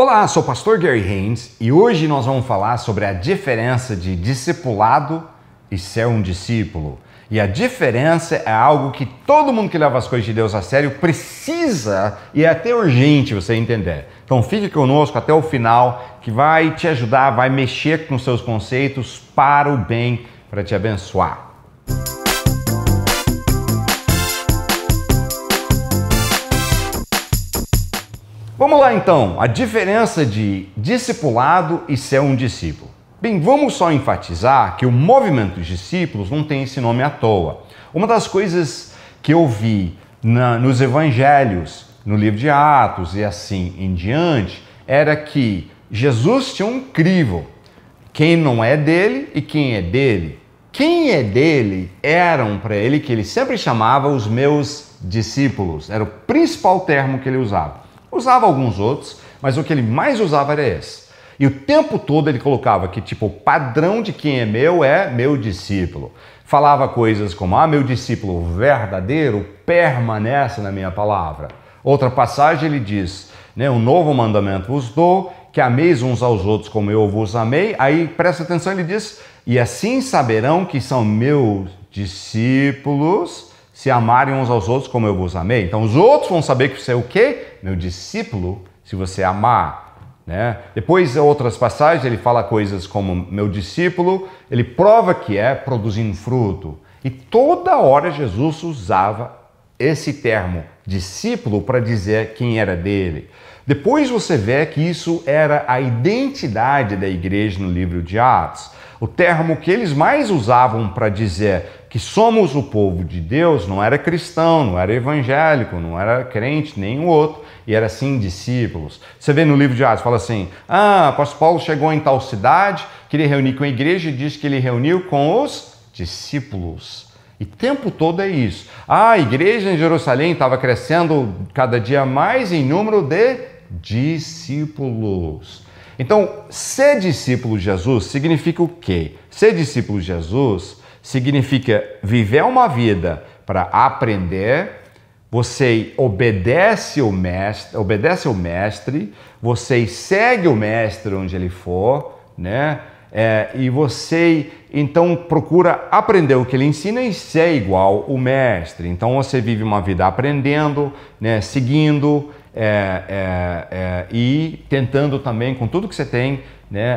Olá, sou o pastor Gary Haynes e hoje nós vamos falar sobre a diferença de discipulado e ser um discípulo. E a diferença é algo que todo mundo que leva as coisas de Deus a sério precisa e é até urgente você entender. Então fique conosco até o final que vai te ajudar, vai mexer com seus conceitos para o bem, para te abençoar. Vamos lá então, a diferença de discipulado e ser um discípulo. Bem, vamos só enfatizar que o movimento dos discípulos não tem esse nome à toa. Uma das coisas que eu vi nos evangelhos, no livro de Atos e assim em diante, era que Jesus tinha um crivo. Quem não é dele e quem é dele. Quem é dele eram para ele que ele sempre chamava os meus discípulos. Era o principal termo que ele usava. Usava alguns outros, mas o que ele mais usava era esse. E o tempo todo ele colocava que, tipo, o padrão de quem é meu discípulo. Falava coisas como, meu discípulo verdadeiro permanece na minha palavra. Outra passagem ele diz, um novo mandamento vos dou, que ameis uns aos outros como eu vos amei. Aí, presta atenção, ele diz, e assim saberão que são meus discípulos, se amarem uns aos outros como eu vos amei. Então os outros vão saber que você é o quê? Meu discípulo, se você amar. Depois, em outras passagens, ele fala coisas como meu discípulo, ele prova que é produzindo fruto. E toda hora Jesus usava esse termo, discípulo, para dizer quem era dele. Depois você vê que isso era a identidade da igreja no livro de Atos. O termo que eles mais usavam para dizer que somos o povo de Deus não era cristão, não era evangélico, não era crente, nenhum outro, e era assim discípulos. Você vê no livro de Atos, fala assim, apóstolo Paulo chegou em tal cidade, queria reunir com a igreja e diz que ele reuniu com os discípulos. E o tempo todo é isso. A igreja em Jerusalém estava crescendo cada dia mais em número de discípulos. Então, ser discípulo de Jesus significa o quê? Ser discípulo de Jesus significa viver uma vida para aprender, você obedece ao mestre, você segue o mestre onde ele for, e você então procura aprender o que ele ensina e ser igual o mestre. Então você vive uma vida aprendendo, seguindo e tentando também com tudo que você tem,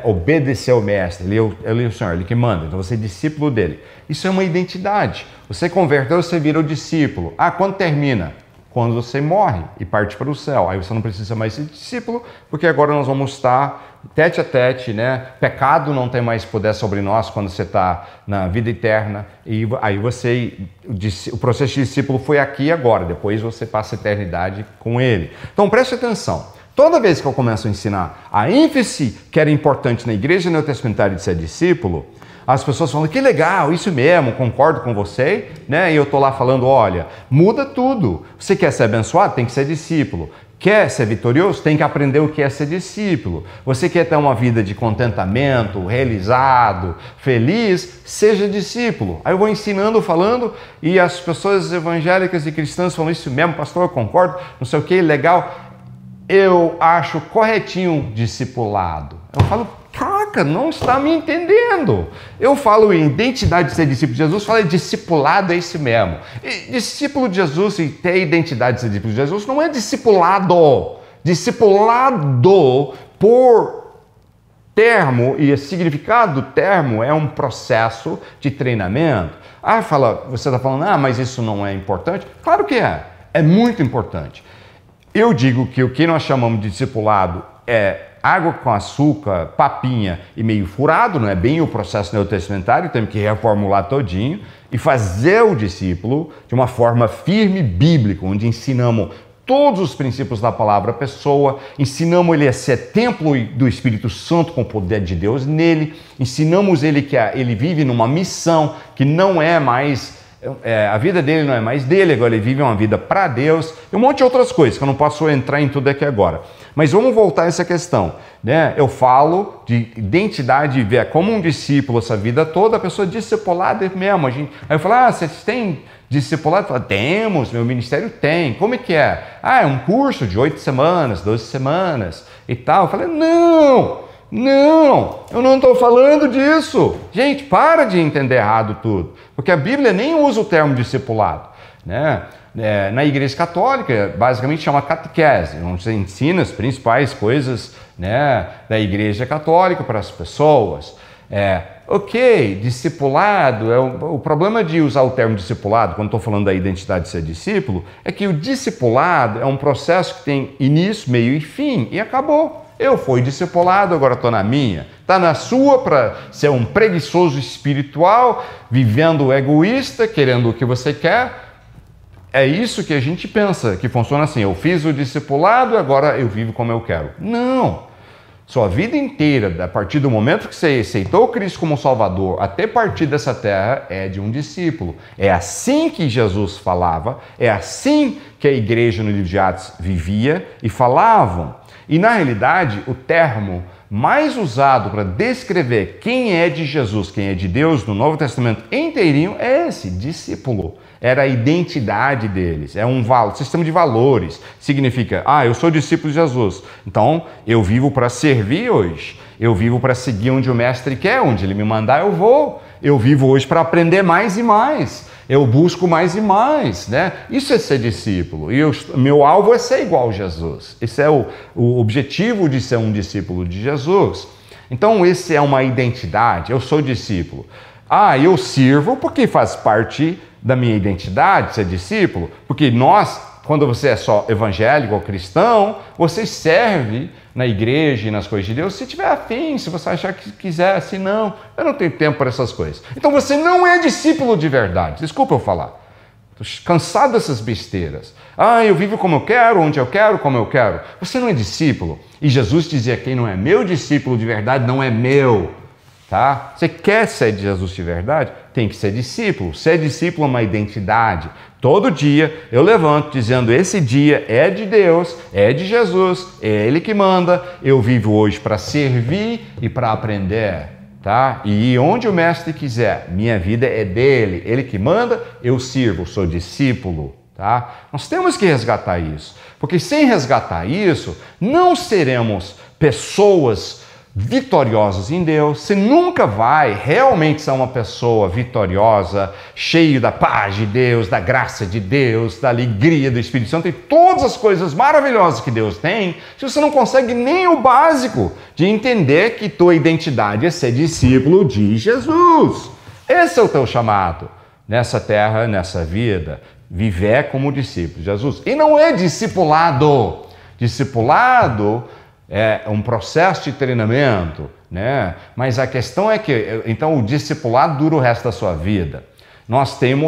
obedecer ao mestre. Ele é o Senhor, ele que manda. Então você é discípulo dele. Isso é uma identidade. Você converteu, você vira o discípulo. Quando termina? Quando você morre e parte para o céu. Aí você não precisa mais ser discípulo, porque agora nós vamos estar tete a tete, Pecado não tem mais poder sobre nós quando você está na vida eterna. E aí o processo de discípulo foi aqui e agora. Depois você passa a eternidade com ele. Então preste atenção. Toda vez que eu começo a ensinar a ênfase que era importante na igreja neotestamentária de ser discípulo, as pessoas falam, que legal, isso mesmo, concordo com você, E eu estou lá falando, olha, muda tudo. Você quer ser abençoado? Tem que ser discípulo. Quer ser vitorioso? Tem que aprender o que é ser discípulo. Você quer ter uma vida de contentamento, realizado, feliz? Seja discípulo. Aí eu vou ensinando, falando, e as pessoas evangélicas e cristãs falam, isso mesmo, pastor, eu concordo, não sei o que, legal. Eu acho corretinho discipulado. Eu falo, caraca, não está me entendendo. Eu falo em identidade de ser discípulo de Jesus, falo discipulado é esse mesmo. E discípulo de Jesus e ter identidade de ser discípulo de Jesus não é discipulado. Discipulado por termo e o significado do termo é um processo de treinamento. Você está falando, mas isso não é importante? Claro que é. É muito importante. Eu digo que o que nós chamamos de discipulado é água com açúcar, papinha e meio furado, não é bem o processo neotestamentário, temos que reformular todinho e fazer o discípulo de uma forma firme bíblica, onde ensinamos todos os princípios da palavra à pessoa, ensinamos ele a ser templo do Espírito Santo com o poder de Deus nele, ensinamos ele que ele vive numa missão que não é mais... a vida dele não é mais dele, agora ele vive uma vida para Deus e um monte de outras coisas que eu não posso entrar em tudo aqui agora. Mas vamos voltar a essa questão, né? Eu falo de identidade e ver como um discípulo essa vida toda, a pessoa discipulada mesmo. Aí eu falo, vocês têm discipulado? Falo, temos, meu ministério tem. Como é que é? É um curso de 8 semanas, 12 semanas e tal. Eu falei, não, eu não estou falando disso. Gente, para de entender errado tudo, porque a Bíblia nem usa o termo discipulado, né? Na Igreja Católica, basicamente chama catequese, onde você ensina as principais coisas, né, da Igreja Católica para as pessoas. Ok, discipulado, o problema de usar o termo discipulado, quando estou falando da identidade de ser discípulo, é que o discipulado é um processo que tem início, meio e fim, e acabou. Eu fui discipulado, agora estou na minha. Está na sua para ser um preguiçoso espiritual, vivendo egoísta, querendo o que você quer. É isso que a gente pensa, que funciona assim, eu fiz o discipulado, agora eu vivo como eu quero. Não! Sua vida inteira, a partir do momento que você aceitou Cristo como Salvador, até partir dessa terra, é de um discípulo. É assim que Jesus falava, é assim que a igreja no livro de Atos vivia e falavam. E na realidade, o termo mais usado para descrever quem é de Jesus, quem é de Deus no Novo Testamento inteirinho é esse, discípulo. Era a identidade deles, é um sistema de valores. Significa, eu sou discípulo de Jesus, então eu vivo para servir hoje, eu vivo para seguir onde o mestre quer, onde ele me mandar eu vou. Eu vivo hoje para aprender mais e mais, eu busco mais e mais, né? Isso é ser discípulo, e meu alvo é ser igual a Jesus. Esse é o objetivo de ser um discípulo de Jesus. Então, esse é uma identidade, eu sou discípulo. Eu sirvo porque faz parte da minha identidade ser discípulo, porque quando você é só evangélico ou cristão, você serve na igreja e nas coisas de Deus se tiver afim, se você achar que quiser, se não, eu não tenho tempo para essas coisas. Então você não é discípulo de verdade, desculpa eu falar. Estou cansado dessas besteiras. Eu vivo como eu quero, onde eu quero, como eu quero. Você não é discípulo. E Jesus dizia, quem não é meu discípulo de verdade, não é meu. Tá? Você quer ser de Jesus de verdade? Tem que ser discípulo. Ser discípulo é uma identidade. Todo dia eu levanto dizendo, esse dia é de Deus, é de Jesus, é Ele que manda. Eu vivo hoje para servir e para aprender. Tá? E onde o mestre quiser, minha vida é dele. Ele que manda, eu sirvo, sou discípulo. Tá? Nós temos que resgatar isso. Porque sem resgatar isso, não seremos pessoas vitoriosos em Deus. Você nunca vai realmente ser uma pessoa vitoriosa, cheio da paz de Deus, da graça de Deus, da alegria do Espírito Santo e todas as coisas maravilhosas que Deus tem, se você não consegue nem o básico de entender que tua identidade é ser discípulo de Jesus. Esse é o teu chamado nessa terra, nessa vida, viver como discípulo de Jesus. E não é discipulado. Discipulado é um processo de treinamento, né? Mas a questão é que, então, o discipulado dura o resto da sua vida.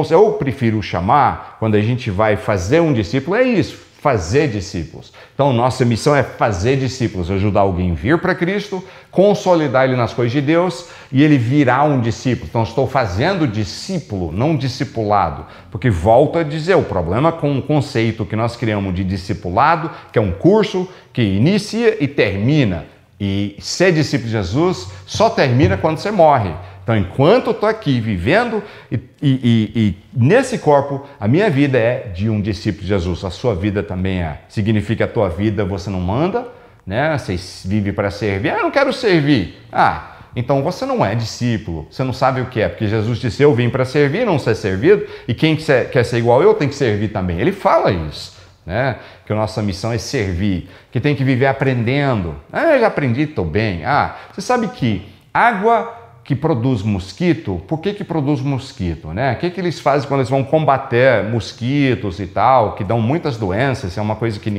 Eu prefiro chamar, quando a gente vai fazer um discípulo, é isso, fazer discípulos. Então, nossa missão é fazer discípulos, ajudar alguém a vir para Cristo, consolidar ele nas coisas de Deus e ele virar um discípulo. Então, estou fazendo discípulo, não discipulado. Porque, volto a dizer, o problema com o conceito que nós criamos de discipulado, que é um curso que inicia e termina. E ser discípulo de Jesus só termina quando você morre. Então, enquanto eu estou aqui vivendo e nesse corpo, a minha vida é de um discípulo de Jesus. A sua vida também é. Significa a tua vida você não manda, né? Você vive para servir. Eu não quero servir. Então você não é discípulo. Você não sabe o que é. Porque Jesus disse, eu vim para servir, não ser servido. E quem quer ser igual eu tem que servir também. Ele fala isso. Né? Que a nossa missão é servir. Que tem que viver aprendendo. Eu já aprendi, estou bem. Você sabe que água que produz mosquito, por que produz mosquito, né? O que eles fazem quando eles vão combater mosquitos e tal, que dão muitas doenças, é uma coisa que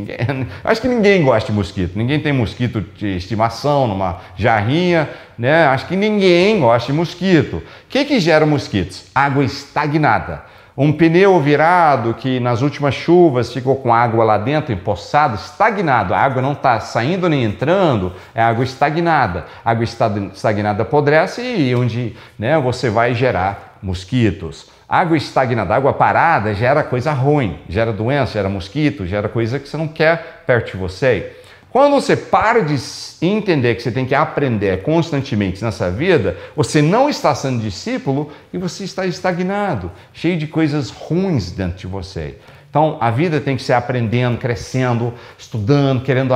acho que ninguém gosta de mosquito, ninguém tem mosquito de estimação numa jarrinha, né? Acho que ninguém gosta de mosquito. O que gera mosquitos? Água estagnada. Um pneu virado que nas últimas chuvas ficou com água lá dentro, empoçado, estagnado. A água não está saindo nem entrando, é água estagnada. A água estagnada apodrece e onde, né, você vai gerar mosquitos. Água estagnada, água parada gera coisa ruim, gera doença, gera mosquito, gera coisa que você não quer perto de você. Quando você para de entender que você tem que aprender constantemente nessa vida, você não está sendo discípulo e você está estagnado, cheio de coisas ruins dentro de você. Então, a vida tem que ser aprendendo, crescendo, estudando, querendo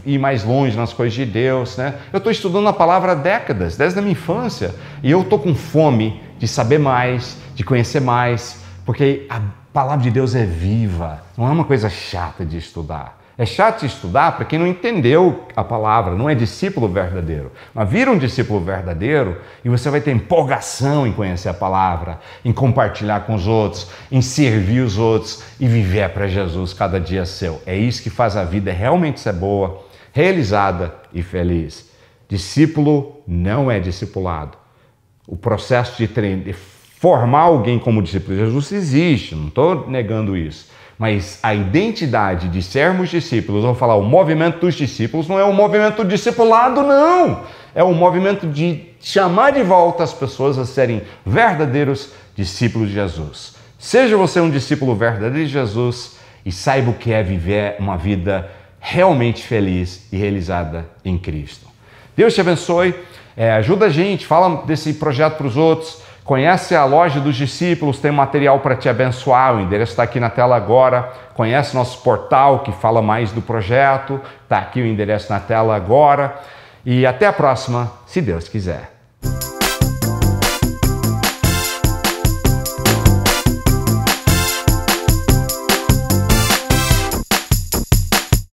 ir mais longe nas coisas de Deus, né? Eu estou estudando a palavra há décadas, desde a minha infância, e eu estou com fome de saber mais, de conhecer mais, porque a palavra de Deus é viva, não é uma coisa chata de estudar. É chato de estudar para quem não entendeu a palavra, não é discípulo verdadeiro. Mas vira um discípulo verdadeiro e você vai ter empolgação em conhecer a palavra, em compartilhar com os outros, em servir os outros e viver para Jesus cada dia seu. É isso que faz a vida realmente ser boa, realizada e feliz. Discípulo não é discipulado. O processo de formar alguém como discípulo de Jesus existe, não estou negando isso. Mas a identidade de sermos discípulos, vamos falar, o movimento dos discípulos não é um movimento discipulado, não. É um movimento de chamar de volta as pessoas a serem verdadeiros discípulos de Jesus. Seja você um discípulo verdadeiro de Jesus e saiba o que é viver uma vida realmente feliz e realizada em Cristo. Deus te abençoe, ajuda a gente, fala desse projeto para os outros. Conhece a loja dos discípulos, tem material para te abençoar, o endereço está aqui na tela agora. Conhece nosso portal que fala mais do projeto, está aqui o endereço na tela agora. E até a próxima, se Deus quiser.